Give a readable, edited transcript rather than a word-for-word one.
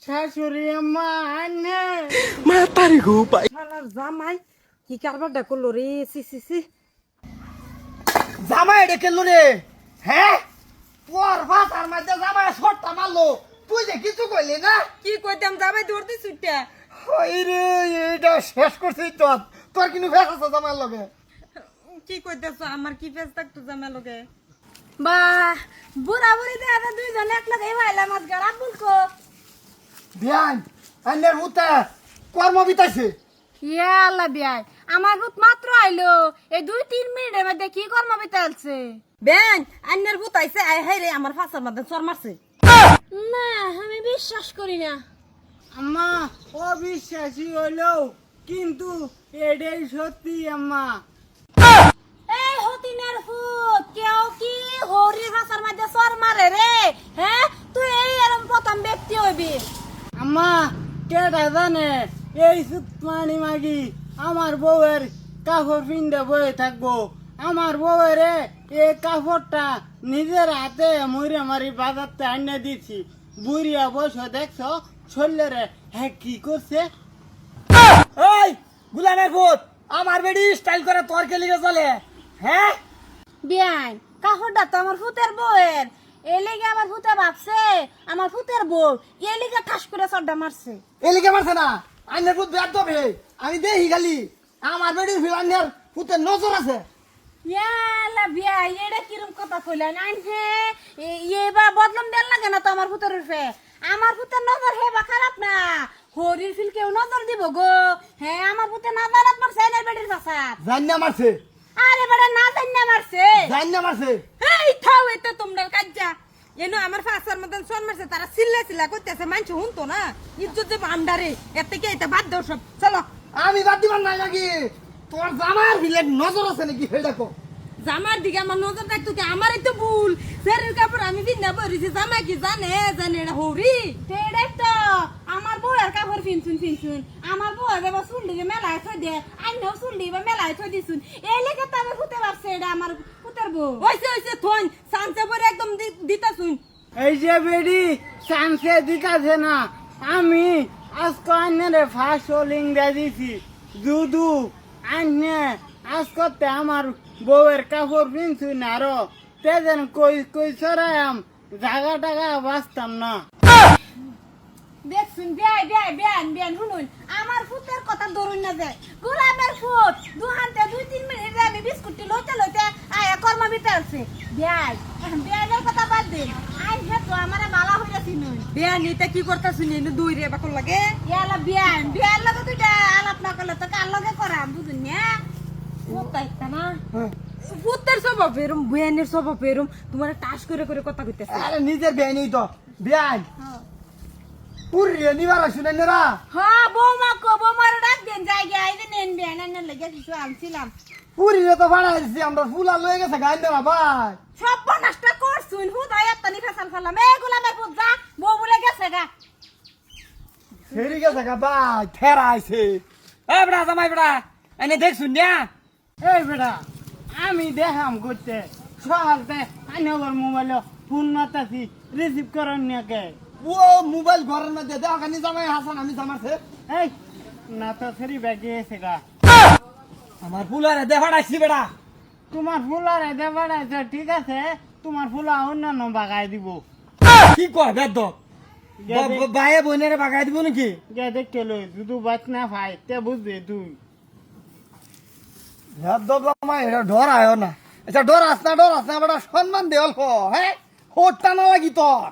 শাশুড়ি আম্মা আনে মাতারি গো পাই শালার জামাই কি কারবারটা করলো রে সি সি সি জামাই ডেকে রে হ্যাঁ তোর ভাতার মধ্যে জামাই শর্টটা মারলো তুই যে কিছু কইলি না কি কইতাম জামাই দৌড়তে ছুটটা ওই রে এটা শেষ করছিস তোর তোর কিন্তু ফেস আছে জামাইয়ের লগে কি কইতেছ আমার কি ফেস থাকতো জামাই লগে বা বুড়া বুড়ি দেখা দুইজন এক লগে ভাইলা মাছ গাড়া বুলকো বিয়ান আন্নের হুতা কর্ম বিতাইছে ইয়া আল্লাহ বিয়াই আমার ভূত মাত্র আইলো এই 2-3 মিনিটের মধ্যে কি কর্ম বিতালছে বেন আন্নের ভূত আইছে আই হাই রে আমার ফাঁসার মধ্যে চর মারছে না আমি বিশ্বাস করি না আম্মা অবিশ্বাসী হইলো কিন্তু এটাই সত্যি আম্মা এই হতিনের ভূত কেউ কি হরির ভাষার মধ্যে সর মারে রে হ্যাঁ তুই এই এরকম প্রথম ব্যক্তি হইবি আম্মা কেটা জানে এই সুতমানি মাগি আমার বউয়ের কাপড় পিন্দে বয়ে থাকবো আমার বউয়ের এই কাপড়টা নিজের হাতে মুড়ে মারি বাজারতে আনিয়ে দিচ্ছি বুড়িয়া বসে দেখছো শরীরে হ্যাঁ কি করছে এই গুলামের ভূত আমার বেডি স্টাইল করে তোর কে লিগে চলে হ্যাঁ বিয়াই কাহরটা তো আমার ভূতের বউয়ের এই লেগে আমার ভূতে ভাবছে আমার ভূতের বউ এই লেগে ঠাস করে চড্ডা মারছে এলিকে মারছে না আইনের ভূত বেদ হবে আমি দেখি খালি আমার বেডির ফিরান্নের ভূতের নজর আছে ইয়ালা বিয়া এটা কিরম কথা কইলেন আইন হে এবার বদলাম দেন লাগে না তো আমার ভূতের রূপে আমার ভূতের নজর হে বা খারাপ না হরির ফিল কেউ নজর দিব গো হ্যাঁ আমার ভূতে না জানাত মারছে এনের বেটির ভাষা জান্না মারছে আরে বেটা না জান্না মারছে জান্না মারছে এই থাও এতে তোমরা কাজ্জা এনো আমার ফাঁসার মধ্যে চর মারছে তারা চিল্লা করতেছে মানুষ হুনতো না ইজ্জত যে ভান্ডারে এর থেকে এটা বাদ দাও সব চলো আমি বাদ দিবার নাই নাকি তোর জামার বিলেট নজর আছে নাকি হে দেখো জামার দিকে আমার নজর থাকতো কি আমারই তো ভুল শরীর কাপড় আমি ভিন্ন পরেছি জামা কি জানে এটা হৌরি তেড়ে তো আমার বউয়ের কাপড় ফিনছুন আমার বউয়ের বাবা চুলডিকে মেলায় থই দে আইনও চুলডি বা মেলায় থই দিছুন এই লেগে তো আমি ভূতে ভাবছে এটা আমার ভূতের বউ ওইসে থন সানসে পরে একদম দিতাছুন এই যে বেডি চান্সে দিতাছে না আমি আজকে আন্নের ফার্স্ট হোলিং দিয়ে দিছি দুদু আন্নে আজ করতে আমার বউয়ের কাপড় পিনছু না আরো তেজন কই কই সরায়াম জাগা টাগা বাঁচতাম না দেখছুন বিয়ান শুনুন আমার ফুতের কথা ধরুন না যায় গোলামের ফুট দুহান্তে 2-3 মিনিট আমি বিস্কুটটি লইতে আয়া কর্ম বিতালছে বিয়ানের কথা বাদ দিন আই হে তো আমারে মালা হইয়াছি নই বিয়া নিতে কি করতাছুন এনে দুই রে বাকল লাগে ইয়ালা বিয়ান লগে দুইটা আলাপ না করলে তো কার লগে করাম বুঝুন না ও তাইতা না পুত্রের স্বভাব এরম বিয়ানের স্বভাব এরম তোমার টাস করে করে কথা কইতেছে আরে নিজের বেআইনি তো বেআইন পুরিয়ে নিবার শুনে নেরা হ্যাঁ বৌমার ডাক দেন জায়গা আইবে নেন বিয়ান এনে লাগে কিছু আনছিলাম পুরিয়ে তো বানাই দিছি আমরা ফুলা লয়ে গেছে গাইন দেওয়া ভাই সব নষ্ট করছুন হুদায় এতনি ফেসাল ফেলাম এ গোলামের ফুট যা বউ বলে গেছে গা ফেরি গেছে গা ভাই ফেরা আইছে এ বেটা জামাই বেটা এনে দেখছুন না এই বেটা আমি দেখাম করতে সকালতে আইনে ওর মোবাইলে ফোন মারতাছি রিসিভ করেন না কে ও মোবাইল ঘরের মধ্যে দেওয়া কানি জামাই হাসান আমি জামারছে এই না তো ফেরি ব্যাগে এসে গা আমার ফুলারে দেখাড়াইছি বেটা তোমার ফুলারে দেখাড়াইছে ঠিক আছে তোমার ফুলা অন্যান্য বাগাই দিব কি কয় বেদ বাইয়ে বোনের বাগাই দিব নাকি গে দেখতে লই শুধু বাত না ভাই তে বুঝবে তুই ডর আয় না আচ্ছা ডর আস না বেটা সম্মান দে অল্প হ্যাঁ হোটটা না লাগি তোর